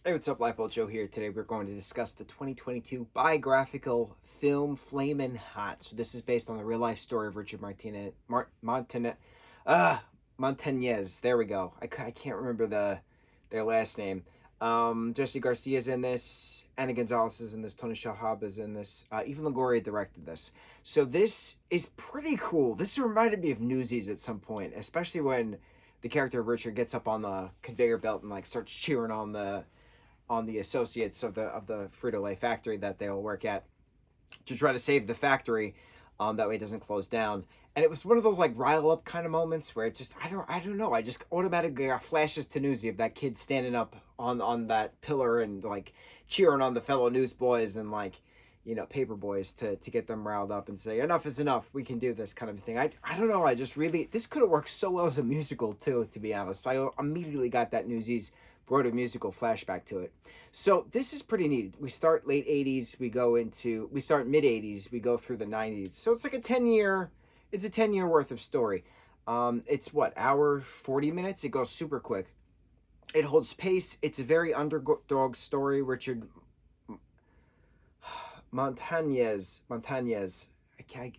Hey, what's up, lightboltjoe here. Today we're going to discuss the 2022 biographical film Flamin Hot. So this is based on the real life story of Richard Montañez. There we go. I can't remember their last name. Jesse Garcia's in this. Anna Gonzalez is in this. Tony Shalhoub is in this. Even Longoria directed this. So this is pretty cool. This reminded me of Newsies at some point, especially when the character of Richard gets up on the conveyor belt and like starts cheering on the associates of the Frito-Lay factory that they all work at to try to save the factory, that way it doesn't close down. And it was one of those like rile up kind of moments where it just I don't know, I just automatically got flashes to Newsy of that kid standing up on that pillar and like cheering on the fellow newsboys and like, you know, paper boys to get them riled up and say enough is enough, we can do this kind of thing. I don't know, I just really, this could have worked so well as a musical too, to be honest. I immediately got that Newsies brought a musical flashback to it. So this is pretty neat. We start late 80s, we start mid 80s, we go through the 90s. So it's like a 10-year worth of story. It's what, hour 40 minutes? It goes super quick. It holds pace. It's a very underdog story. Richard Montañez.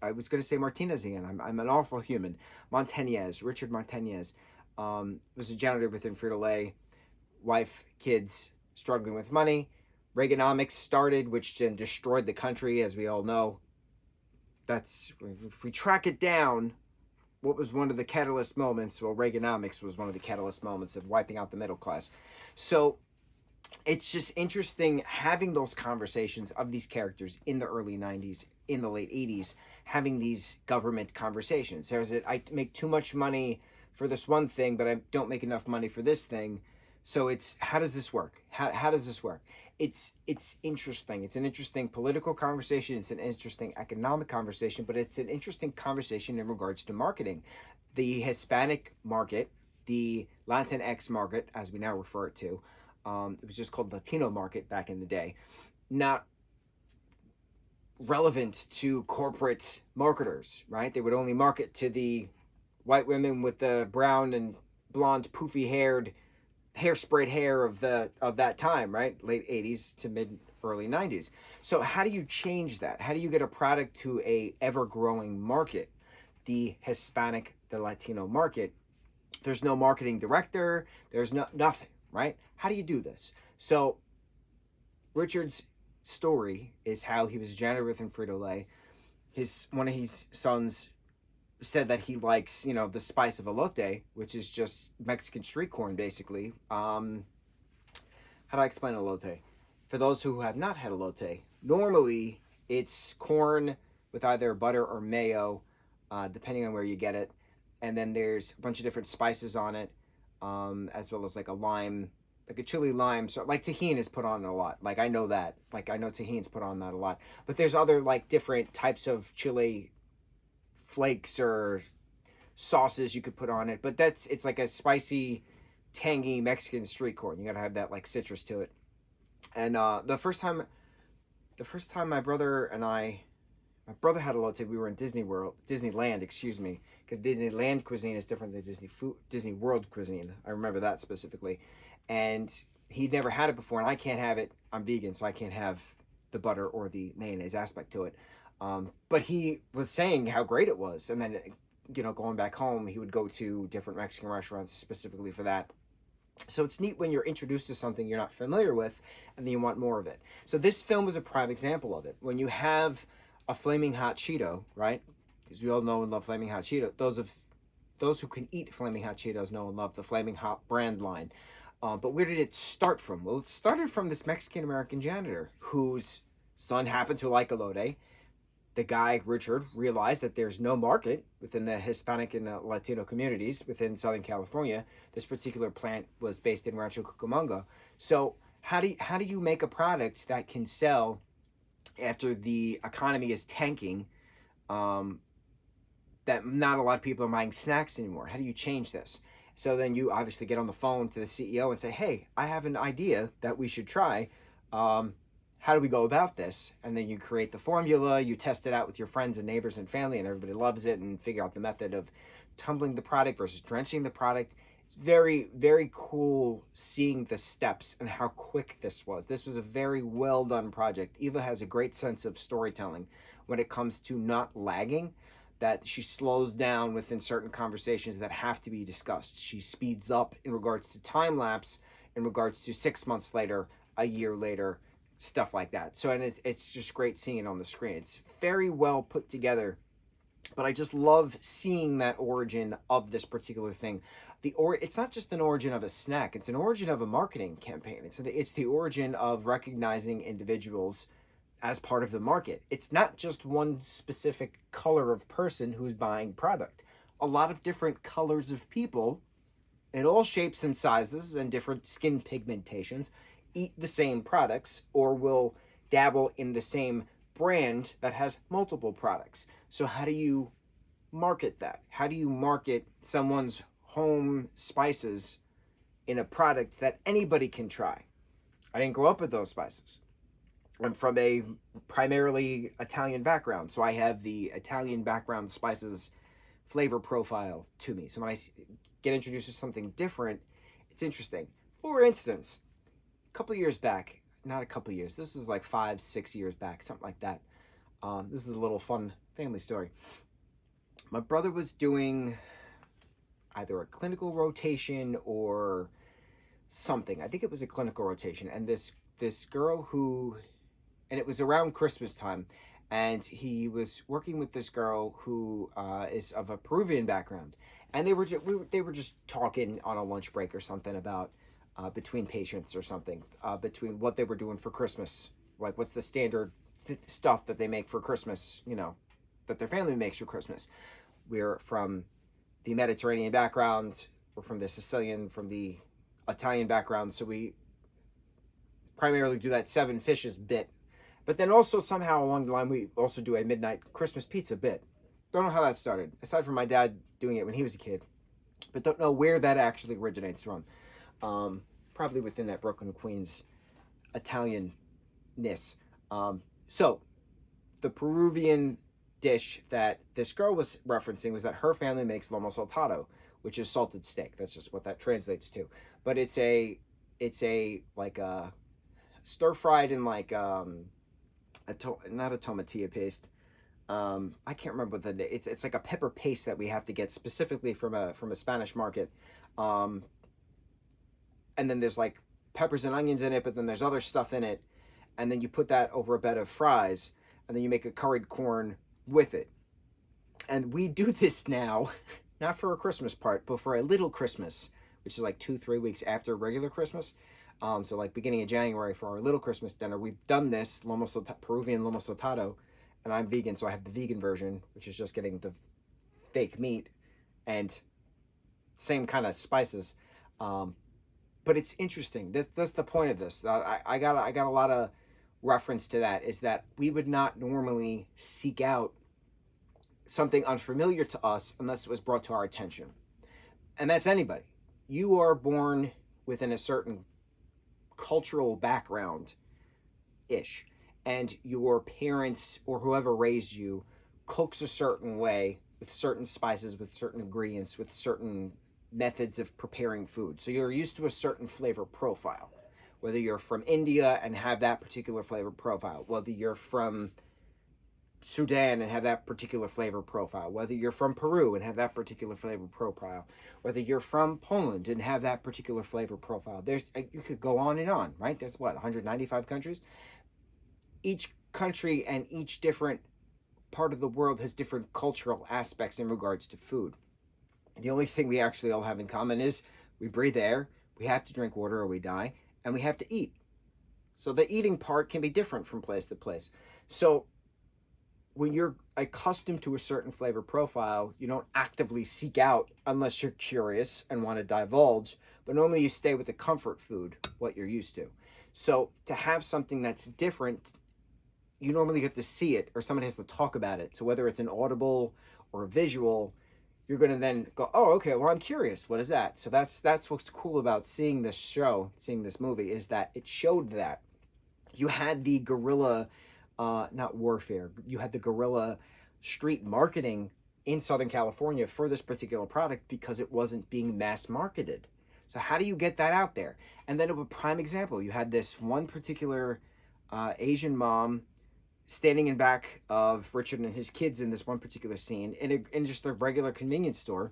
I was going to say Martinez again. I'm an awful human. Richard Montañez, was a janitor within Frito-Lay. Wife, kids, struggling with money. Reaganomics started, which then destroyed the country, as we all know. That's, if we track it down, what was one of the catalyst moments? Well, Reaganomics was one of the catalyst moments of wiping out the middle class. So it's just interesting having those conversations of these characters in the early 90s, in the late 80s, having these government conversations. There's it, I make too much money for this one thing, but I don't make enough money for this thing. So it's, how does this work? How does this work? It's interesting. It's an interesting political conversation. It's an interesting economic conversation, but it's an interesting conversation in regards to marketing. The Hispanic market, the Latinx market, as we now refer it to, it was just called Latino market back in the day, not relevant to corporate marketers, right? They would only market to the white women with the brown and blonde poofy hairsprayed hair of that time, right? Late 80s to mid early 90s. So how do you change that? How do you get a product to a ever-growing market, the Hispanic, the Latino market? There's no marketing director, there's nothing, right? How do you do this? So Richard's story is how he was a janitor within Frito-Lay. One of his sons said that he likes, you know, the spice of elote, which is just Mexican street corn, basically. How do I explain elote? For those who have not had elote, normally it's corn with either butter or mayo, depending on where you get it. And then there's a bunch of different spices on it, as well as like a lime, like a chili lime. So like tahini is put on it a lot. Like I know that. Like I know tahini's put on that a lot. But there's other like different types of chili flakes or sauces you could put on it, but it's like a spicy, tangy Mexican street corn. You gotta have that like citrus to it. And the first time my brother had elote, we were in Disneyland, excuse me, because Disneyland cuisine is different than Disney World cuisine. I remember that specifically, and he'd never had it before, and I can't have it. I'm vegan, so I can't have the butter or the mayonnaise aspect to it. But he was saying how great it was. And then, you know, going back home, he would go to different Mexican restaurants specifically for that. So it's neat when you're introduced to something you're not familiar with and then you want more of it. So this film was a prime example of it. When you have a Flaming Hot Cheeto, right? Because we all know and love Flaming Hot Cheeto. Those who can eat Flaming Hot Cheetos know and love the Flaming Hot brand line. But where did it start from? Well, it started from this Mexican-American janitor whose son happened to like elote. The guy, Richard, realized that there's no market within the Hispanic and the Latino communities within Southern California. This particular plant was based in Rancho Cucamonga. So how do you make a product that can sell after the economy is tanking, that not a lot of people are buying snacks anymore? How do you change this? So then you obviously get on the phone to the CEO and say, hey, I have an idea that we should try. How do we go about this? And then you create the formula, you test it out with your friends and neighbors and family, and everybody loves it, and figure out the method of tumbling the product versus drenching the product. It's very, very cool seeing the steps and how quick this was. This was a very well done project. Eva has a great sense of storytelling when it comes to not lagging, that she slows down within certain conversations that have to be discussed. She speeds up in regards to time lapse, in regards to 6 months later, a year later, stuff like that. So, and it's just great seeing it on the screen. It's very well put together, but I just love seeing that origin of this particular thing. It's not just an origin of a snack, it's an origin of a marketing campaign. It's the origin of recognizing individuals as part of the market. It's not just one specific color of person who's buying product. A lot of different colors of people in all shapes and sizes and different skin pigmentations eat the same products or will dabble in the same brand that has multiple products. So how do you market that? How do you market someone's home spices in a product that anybody can try? I didn't grow up with those spices. I'm from a primarily Italian background, so I have the Italian background spices flavor profile to me. So when I get introduced to something different, it's interesting. For instance, a couple years back, not a couple years, this was like 5-6 years back, something like that. This is a little fun family story. My brother was doing either a clinical rotation or something. I think it was a clinical rotation, and this girl who, and it was around Christmas time, and he was working with this girl who is of a Peruvian background, and they were just talking on a lunch break or something about between patients or something, between what they were doing for Christmas, like what's the standard stuff that they make for Christmas, that their family makes for Christmas. We're from the Mediterranean background, we're from the Sicilian, from the Italian background, so we primarily do that 7 fishes bit. But then also somehow along the line, we also do a midnight Christmas pizza bit. Don't know how that started, aside from my dad doing it when he was a kid, but don't know where that actually originates from. Probably within that Brooklyn, Queens Italian-ness. So the Peruvian dish that this girl was referencing was that her family makes lomo saltado, which is salted steak. That's just what that translates to. But it's a like a stir fried in like not a tomatillo paste. I can't remember what it's like a pepper paste that we have to get specifically from a Spanish market. And then there's like peppers and onions in it, but then there's other stuff in it, and then you put that over a bed of fries, and then you make a curried corn with it. And we do this now, not for a Christmas part, but for a little Christmas, which is like 2-3 weeks after regular Christmas. So like beginning of January for our little Christmas dinner, we've done this Peruvian lomo saltado, and I'm vegan, so I have the vegan version, which is just getting the fake meat and same kind of spices. But it's interesting. That's the point of this. I got a lot of reference to that, is that we would not normally seek out something unfamiliar to us unless it was brought to our attention. And that's anybody. You are born within a certain cultural background ish, and your parents or whoever raised you cooks a certain way with certain spices, with certain ingredients, with certain methods of preparing food. So you're used to a certain flavor profile, whether you're from India and have that particular flavor profile, whether you're from Sudan and have that particular flavor profile, whether you're from Peru and have that particular flavor profile, whether you're from Poland and have that particular flavor profile. You could go on and on, right? There's 195 countries. Each country and each different part of the world has different cultural aspects in regards to food. The only thing we actually all have in common is we breathe air, we have to drink water or we die, and we have to eat. So the eating part can be different from place to place. So when you're accustomed to a certain flavor profile, you don't actively seek out unless you're curious and want to divulge, but normally you stay with the comfort food, what you're used to. So to have something that's different, you normally have to see it or someone has to talk about it. So whether it's an audible or a visual, you're going to then go, oh, okay, well, I'm curious. What is that? So that's what's cool about seeing this show, seeing this movie, is that it showed that. You had the guerrilla, not warfare, you had the guerrilla street marketing in Southern California for this particular product because it wasn't being mass marketed. So how do you get that out there? And then a prime example, you had this one particular Asian mom standing in back of Richard and his kids in this one particular scene in just a regular convenience store,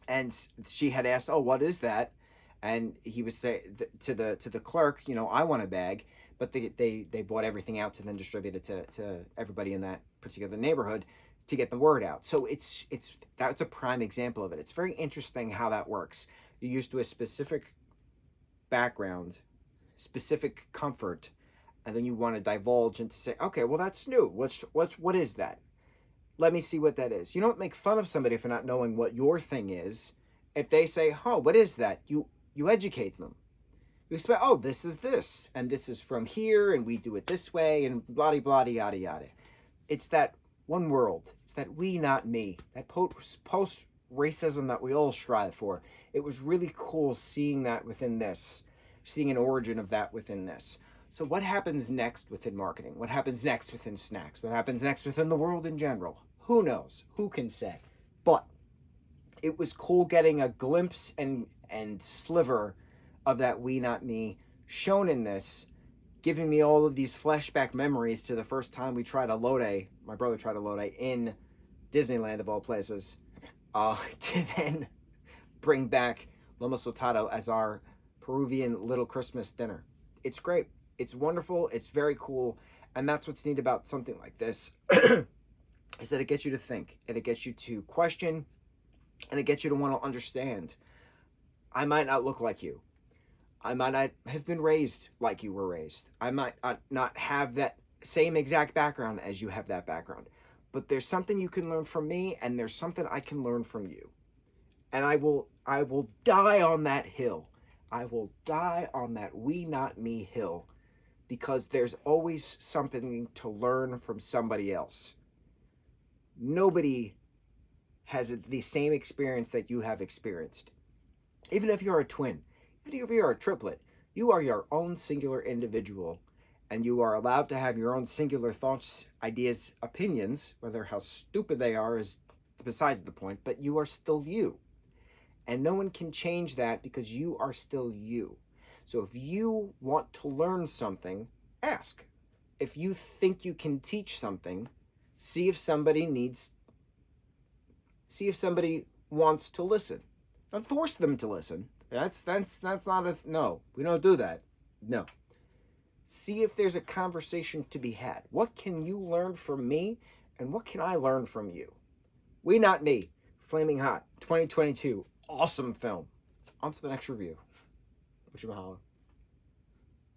and she had asked, "Oh, what is that?" And he would say to the clerk, "You know, I want a bag." But they bought everything out to then distribute it to everybody in that particular neighborhood to get the word out. So that's a prime example of it. It's very interesting how that works. You're used to a specific background, specific comfort, and then you want to divulge and to say, okay, well, that's new. What is that? Let me see what that is. You don't make fun of somebody for not knowing what your thing is. If they say, oh, what is that? You educate them. You expect, oh, this is this, and this is from here, and we do it this way, and blah, blah, yada, yada. It's that one world. It's that we, not me. That post-racism that we all strive for. It was really cool seeing that within this, seeing an origin of that within this. So what happens next within marketing? What happens next within snacks? What happens next within the world in general? Who knows? Who can say? But it was cool getting a glimpse and sliver of that we, not me shown in this, giving me all of these flashback memories to the first time we tried a lode, my brother tried a lode in Disneyland of all places, to then bring back lomo saltado as our Peruvian little Christmas dinner. It's great. It's wonderful. It's very cool. And that's what's neat about something like this, is that it gets you to think, and it gets you to question, and it gets you to want to understand. I might not look like you. I might not have been raised like you were raised. I might not have that same exact background as you have that background. But there's something you can learn from me, and there's something I can learn from you. And I will die on that hill. I will die on that we, not me hill, because there's always something to learn from somebody else. Nobody has the same experience that you have experienced. Even if you're a twin, even if you're a triplet, you are your own singular individual, and you are allowed to have your own singular thoughts, ideas, opinions. Whether how stupid they are is besides the point, but you are still you. And no one can change that because you are still you. So if you want to learn something, ask. If you think you can teach something, see if somebody wants to listen. Don't force them to listen. That's not a, no, we don't do that. No. See if there's a conversation to be had. What can you learn from me, and what can I learn from you? We, Not Me, Flamin Hot, 2022. Awesome film. On to the next review. Mucho mahalo.